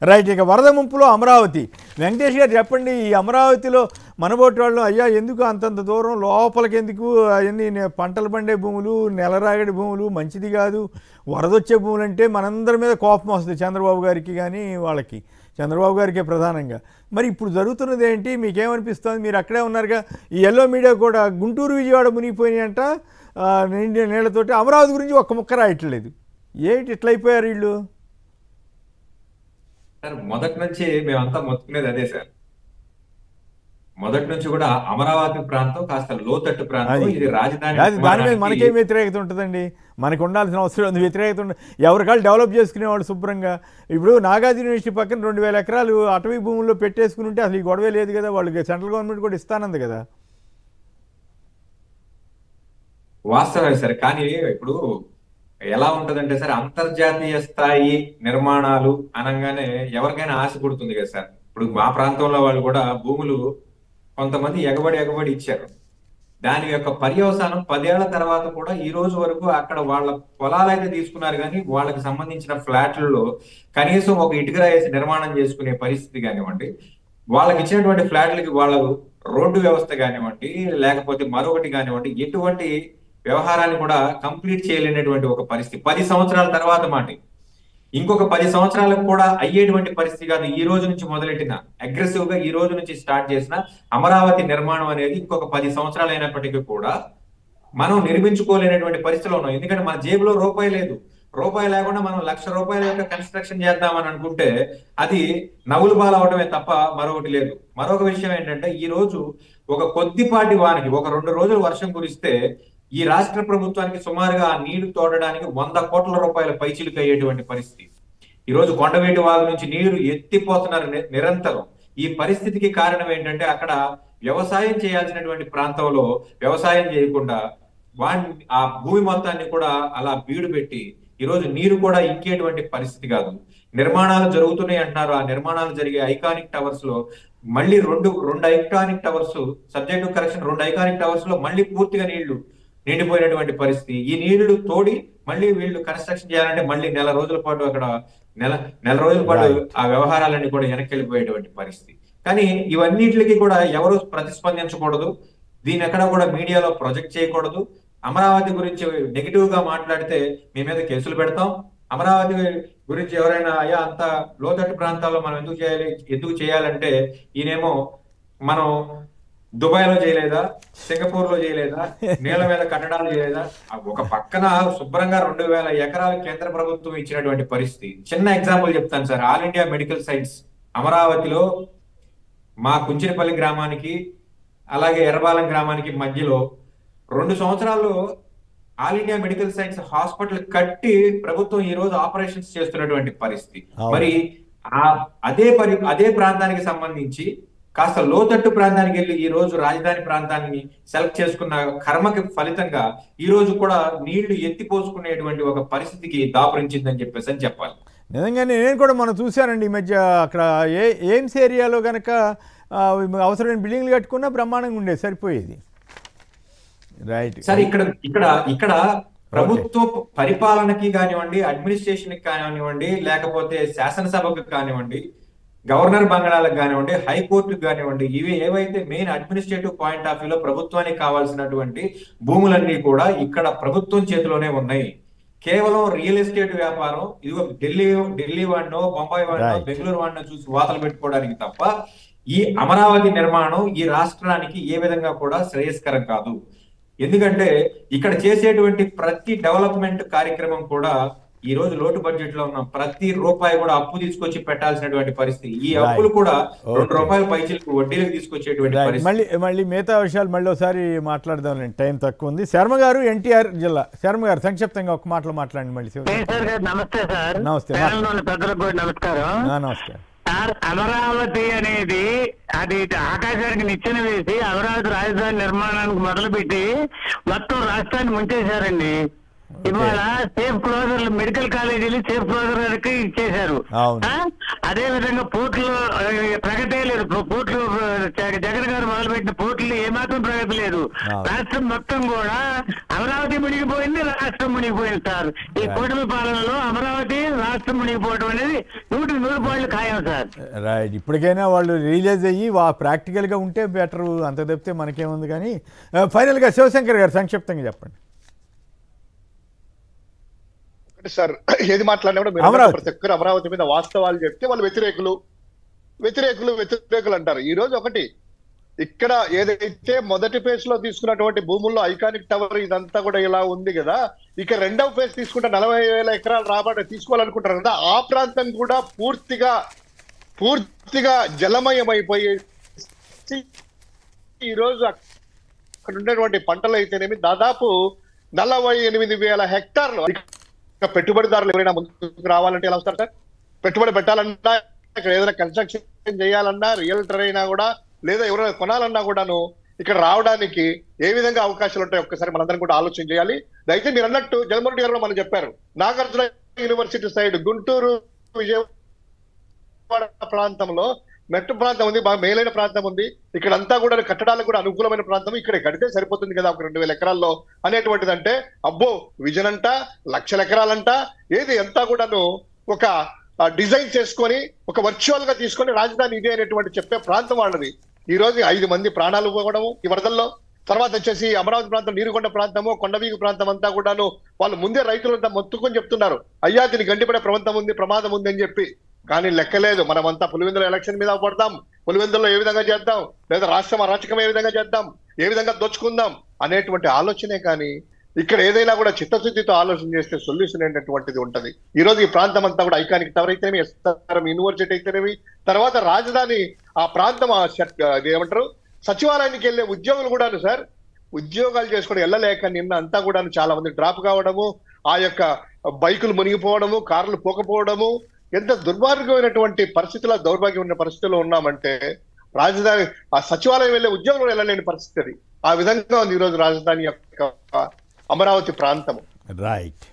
Right. ఇక వరద ముంపులో అమరావతి. వెంకటేష్ గారు చెప్పండి, ఈ అమరావతిలో మనబోటి వాళ్ళు అయ్యా ఎందుకు అంతంత దూరం లోపలికి ఎందుకు, అవన్నీ పంటలు పండే భూములు, నెలరాగడి భూములు, మంచిది కాదు, వరదొచ్చే భూములు అంటే మనందరి మీద కోపం వస్తుంది, చంద్రబాబు గారికి కానీ వాళ్ళకి, చంద్రబాబు గారికే ప్రధానంగా. మరి ఇప్పుడు జరుగుతున్నది ఏంటి, మీకేమనిపిస్తుంది? మీరు అక్కడే ఉన్నారుగా. ఈ ఎల్లో మీడియా కూడా గుంటూరు విజయవాడ మునిగిపోయినాయంట నీళ్లతోటి, అమరావతి గురించి ఒక్క ముక్క రాయట్లేదు. ఏంటి ఇట్లా అయిపోయారు వీళ్ళు? సార్ మొదటి నుంచి మేమంతా మొత్తుకునేది అదే సార్. మొదటి నుంచి కూడా అమరావతి ప్రాంతం కాస్త లోతట్టు ప్రాంతం, ఇది రాజధాని. దాని మీద మనకేం వ్యతిరేకత ఉంటుందండి? మనకు ఉండాల్సిన అవసరం ఉంది వ్యతిరేకత ఉండదు. ఎవరికాళ్ళు డెవలప్ చేసుకునేవాళ్ళు శుభ్రంగా. ఇప్పుడు నాగార్జున యూనివర్సిటీ పక్కన 2000 ఎకరాలు అటవీ భూముల్లో పెట్టేసుకుని ఉంటే అసలు ఈ గొడవే లేదు కదా. వాళ్ళకి సెంట్రల్ గవర్నమెంట్ కూడా ఇస్తానంది కదా. వాస్తవమే సార్. కానీ ఇప్పుడు ఎలా ఉంటదంటే సార్, అంతర్జాతీయ స్థాయి నిర్మాణాలు అనగానే ఎవరికైనా ఆశ పుడుతుంది కదా సార్. ఇప్పుడు మా ప్రాంతంలో వాళ్ళు కూడా భూములు కొంతమంది ఎగబడి ఇచ్చారు. దాని యొక్క పర్యవసానం 10 ఏళ్ల తర్వాత కూడా ఈ రోజు వరకు అక్కడ వాళ్ళ పొలాలు అయితే తీసుకున్నారు, కానీ వాళ్ళకి సంబంధించిన ఫ్లాట్లలో కనీసం ఒక ఇటుక వేసి నిర్మాణం చేసుకునే పరిస్థితి కానివ్వండి, వాళ్ళకి ఇచ్చినటువంటి ఫ్లాట్లకి వాళ్ళ రోడ్డు వ్యవస్థ కానివ్వండి, లేకపోతే మరొకటి కానివ్వండి, ఎటువంటి వ్యవహారాన్ని కూడా కంప్లీట్ చేయలేనటువంటి ఒక పరిస్థితి 10 సంవత్సరాల తర్వాత మాట. ఇంకొక 10 సంవత్సరాలకు కూడా అయ్యేటువంటి పరిస్థితి కాదు. ఈ రోజు నుంచి మొదలెట్టిన అగ్రెసివ్ గా ఈ రోజు నుంచి స్టార్ట్ చేసిన అమరావతి నిర్మాణం అనేది ఇంకొక 10 సంవత్సరాలు అయినప్పటికీ కూడా మనం నిర్మించుకోలేనటువంటి పరిస్థితిలో ఉన్నాం. ఎందుకంటే మన జేబులో రూపాయి లేదు. రూపాయి లేకుండా మనం ₹1,00,000 యొక్క కన్స్ట్రక్షన్ చేద్దామని అనుకుంటే అది నవ్వులు బాలు అవడమే తప్ప మరొకటి లేదు. మరొక విషయం ఏంటంటే, ఈ రోజు ఒక కొద్దిపాటి వానకి ఒక 2 రోజులు వర్షం కురిస్తే ఈ రాష్ట్ర ప్రభుత్వానికి సుమారుగా ఆ నీళ్లు తోడడానికి ₹100 కోట్ల పైచిలుకు అయ్యేటువంటి పరిస్థితి. ఈ రోజు కొండవీటి వాగు నుంచి నీరు ఎత్తిపోతున్నారు నిరంతరం. ఈ పరిస్థితికి కారణం ఏంటంటే, అక్కడ వ్యవసాయం చేయాల్సినటువంటి ప్రాంతంలో వ్యవసాయం చేయకుండా ఆ భూమి మొత్తాన్ని కూడా అలా బీడు పెట్టి ఈరోజు నీరు కూడా ఇంకేటువంటి పరిస్థితి కాదు. నిర్మాణాలు జరుగుతున్నాయి అంటున్నారు. ఆ నిర్మాణాలు జరిగే ఐకానిక్ టవర్స్ లో మళ్ళీ రెండు iconic towers subject to correction, 2 iconic towers లో మళ్ళీ పూర్తిగా నీళ్లు నిండిపోయినటువంటి పరిస్థితి. ఈ నీళ్లు తోడి మళ్ళీ వీళ్ళు కన్స్ట్రక్షన్ చేయాలంటే మళ్ళీ నెల రోజుల పాటు అక్కడ నెల రోజుల పాటు ఆ వ్యవహారాలన్నీ కూడా వెనక్కి వెళ్ళిపోయేటువంటి పరిస్థితి. కానీ ఇవన్నిటికి కూడా ఎవరు ప్రతిస్పందించకూడదు, దీని ఎక్కడ కూడా మీడియాలో ప్రొజెక్ట్ చేయకూడదు. అమరావతి గురించి నెగిటివ్ గా మాట్లాడితే మీ మీద కేసులు పెడతాం. అమరావతి గురించి ఎవరైనా అయ్యా అంత లోతట్టు ప్రాంతాల్లో మనం ఎందుకు చేయాలంటే, ఈయనేమో మనం దుబాయ్ లో చేయలేదా, సింగపూర్ లో చేయలేదా, నీళ్ల మీద కట్టడాలు చేయలేదా? ఒక పక్కన శుభ్రంగా 2000 ఎకరాలు కేంద్ర ప్రభుత్వం ఇచ్చినటువంటి పరిస్థితి. చిన్న ఎగ్జాంపుల్ చెప్తాను sir. All India medical science అమరావతిలో మా కుంచినపల్లి గ్రామానికి అలాగే ఎర్రబాలెం గ్రామానికి మధ్యలో 2 సంవత్సరాల్లో all India medical science hospital కట్టి ప్రభుత్వం ఈ రోజు ఆపరేషన్స్ చేస్తున్నటువంటి పరిస్థితి. మరి అదే ప్రాంతానికి సంబంధించి కాస్త లోతట్టు ప్రాంతానికి వెళ్ళి ఈ రోజు రాజధాని ప్రాంతాన్ని సెలెక్ట్ చేసుకున్న కర్మకి ఫలితంగా ఈ రోజు కూడా నీళ్లు ఎత్తిపోసుకునేటువంటి ఒక పరిస్థితికి దాపురించిందని చెప్పేసి చెప్పాలి. నిజంగానే నేను కూడా మనం చూశానండి ఈ మధ్య. అక్కడ ఎయిమ్స్ ఏరియాలో కనుక అవసరమైన బిల్డింగ్లు కట్టుకున్నా బ్రహ్మాండంగా ఉండేది, సరిపోయేది. రైట్ సార్, ఇక్కడ ప్రభుత్వ పరిపాలనకి కానివ్వండి, అడ్మినిస్ట్రేషన్ కి కానివ్వండి, లేకపోతే శాసనసభకు కానివ్వండి, గవర్నర్ బంగళాలకు కానివ్వండి, హైకోర్టుకు కానివ్వండి, ఇవి ఏవైతే మెయిన్ అడ్మినిస్ట్రేటివ్ పాయింట్ ఆఫ్ వ్యూలో ప్రభుత్వానికి కావాల్సినటువంటి భూములన్నీ కూడా ఇక్కడ ప్రభుత్వం చేతిలోనే ఉన్నాయి. కేవలం రియల్ ఎస్టేట్ వ్యాపారం ఇదిగో ఢిల్లీ వాడినో, బొంబాయి వాడినో, బెంగళూరు వాడినో చూసి వాతలు పెట్టుకోవడానికి తప్ప ఈ అమరావతి నిర్మాణం ఈ రాష్ట్రానికి ఏ విధంగా కూడా శ్రేయస్కరం కాదు. ఎందుకంటే ఇక్కడ చేసేటువంటి ప్రతి డెవలప్మెంట్ కార్యక్రమం కూడా ఈ రోజు లోటు బడ్జెట్ లో ఉన్న ప్రతి రూపాయి కూడా అప్పు తీసుకొచ్చి పెట్టాల్సినటువంటి పరిస్థితి. ఈ అప్పులు కూడా ₹2 పైచిలకు వడ్డీలకు తీసుకొచ్చేటువంటి పరిస్థితి. మళ్ళీ మిగతా విషయాలు మళ్ళీ ఒకసారి మాట్లాడదాం, టైం తక్కువ ఉంది. శర్మ గారు, ఎన్టీఆర్ జిల్లా. శర్మ గారు సంక్షిప్తంగా ఒక మాటలో మాట్లాడండి మళ్ళీ. నమస్తే సార్. నమస్తే. పెద్దలకు కూడా నమస్కారం. నమస్కారం సార్. అమరావతి అనేది అది ఆకాశానికి నిచ్చెన వేసి అమరావతి రాజధాని నిర్మాణానికి మొదలుపెట్టి మొత్తం రాష్ట్రాన్ని ముంచేశారండి. ఇవాళ సేఫ్ క్లోజర్ మెడికల్ కాలేజీలు సేఫ్ క్లోజర్ ఇచ్చేశారు. అదే విధంగా పోర్టులు ప్రగతే లేదు. పోర్టులు జగన్ గారు మొదలుపెట్టిన పోర్టులు ఏమాత్రం ప్రగతి లేదు. రాష్ట్రం మొత్తం కూడా అమరావతి మునిగిపోయింది, రాష్ట్రం మునిగిపోయింది సార్. ఈ కూటమి పాలనలో అమరావతి రాష్ట్రం మునిగిపోవడం అనేది 100% ఖాయం సార్. రైట్. ఇప్పటికైనా వాళ్ళు రియలైజ్ అయ్యి ప్రాక్టికల్గా ఉంటే బెటర్. అంత తప్పితే మనకేముంది. కానీ ఫైనల్గా శివశంకర్ గారు సంక్షిప్తంగా చెప్పండి. సార్ ఏది మాట్లాడినా కూడా ప్రతి ఒక్కరు అమరావతి మీద వాస్తవాలు చెప్తే వాళ్ళు వ్యతిరేకులు అంటారు. ఈ రోజు ఒకటి ఇక్కడ ఏదైతే మొదటి ఫేజ్ లో తీసుకున్నటువంటి భూముల్లో ఐకానిక్ టవర్ ఇదంతా కూడా ఇలా ఉంది కదా, ఇక రెండవ ఫేజ్ తీసుకుంటే 40,000 ఎకరాలు రాబడి తీసుకోవాలనుకుంటారు కదా, ఆ ప్రాంతం కూడా పూర్తిగా జలమయమైపోయి ఈ రోజు అక్కడ ఉండేటువంటి పంటలు అయితేనేమి దాదాపు 48,000 హెక్టార్లు. పెట్టుబడిదారులు ఎవరైనా ముందుకు రావాలంటే ఎలా వస్తారు సార్? పెట్టుబడి పెట్టాలన్నా, ఇక్కడ ఏదైనా కన్స్ట్రక్షన్ చేయాలన్నా, రియల్టర్ అయినా కూడా, లేదా ఎవరైనా కొనాలన్నా కూడాను ఇక్కడ రావడానికి ఏ విధంగా అవకాశాలు ఉంటాయి ఒక్కసారి మనందరం కూడా ఆలోచన చేయాలి. అయితే మీరు అన్నట్టు జగన్మోహన్ రెడ్డి గారు మనం చెప్పారు, నాగార్జున యూనివర్సిటీ సైడ్ గుంటూరు విజయవాడ ప్రాంతంలో మెట్టు ప్రాంతం ఉంది, బాగా మేలైన ప్రాంతం ఉంది. ఇక్కడ అంతా కూడా కట్టడాలకు కూడా అనుకూలమైన ప్రాంతం. ఇక్కడ కడితే సరిపోతుంది కదా ఒక 2,000 ఎకరాల్లో అనేటువంటిది. అంటే అబ్బో విజన్ అంట, 1,00,000 ఎకరాలంట, ఏది అంతా కూడాను ఒక డిజైన్ చేసుకొని ఒక వర్చువల్ గా తీసుకొని రాజధాని ఇదే అనేటువంటి చెప్పే ప్రాంతం వాళ్ళది. ఈ రోజు 5 మంది ప్రాణాలు పోవడము ఈ వరదల్లో. తర్వాత వచ్చేసి అమరావతి ప్రాంతం, నీరుకొండ ప్రాంతము, కొండవీగు ప్రాంతం అంతా కూడాను వాళ్ళు ముందే రైతులంతా మొత్తుకొని చెప్తున్నారు, అయ్యా దీనికి గండిపడే ప్రమాదం ఉంది అని చెప్పి. కానీ లెక్కలేదు. మనమంతా పులివెందుల ఎలక్షన్ మీద పడతాం, పులివెందుల్లో ఏ విధంగా చేద్దాం, లేదా రాష్ట్రం అరాచకం ఏ విధంగా చేద్దాం, ఏ విధంగా దోచుకుందాం అనేటువంటి ఆలోచనే. కానీ ఇక్కడ ఏదైనా కూడా చిత్తశుద్ధితో ఆలోచన చేస్తే సొల్యూషన్ అనేటువంటిది ఉంటది. ఈ రోజు ఈ ప్రాంతం అంతా కూడా ఐకానిక్ టవర్ అయితేనేమి, ఎస్ఆర్ఎం యూనివర్సిటీ అయితేనేమి, తర్వాత రాజధాని ఆ ప్రాంతం ఏమంటారు సచివాలయానికి వెళ్ళే ఉద్యోగులు కూడాను సార్ ఉద్యోగాలు చేసుకుని వెళ్ళలేక నిన్న అంతా కూడా చాలా మంది డ్రాప్ కావడము, ఆ యొక్క బైకులు మునిగిపోవడము, కార్లు పోకపోవడము, ఎంత దుర్మార్గమైనటువంటి పరిస్థితుల్లో, దౌర్భాగ్యం ఉన్న పరిస్థితుల్లో ఉన్నామంటే రాజధాని ఆ సచివాలయం వెళ్ళే ఉద్యోగులు వెళ్ళలేని పరిస్థితి. ఆ విధంగా ఉంది ఈ రోజు రాజధాని యొక్క అమరావతి ప్రాంతం. రైట్.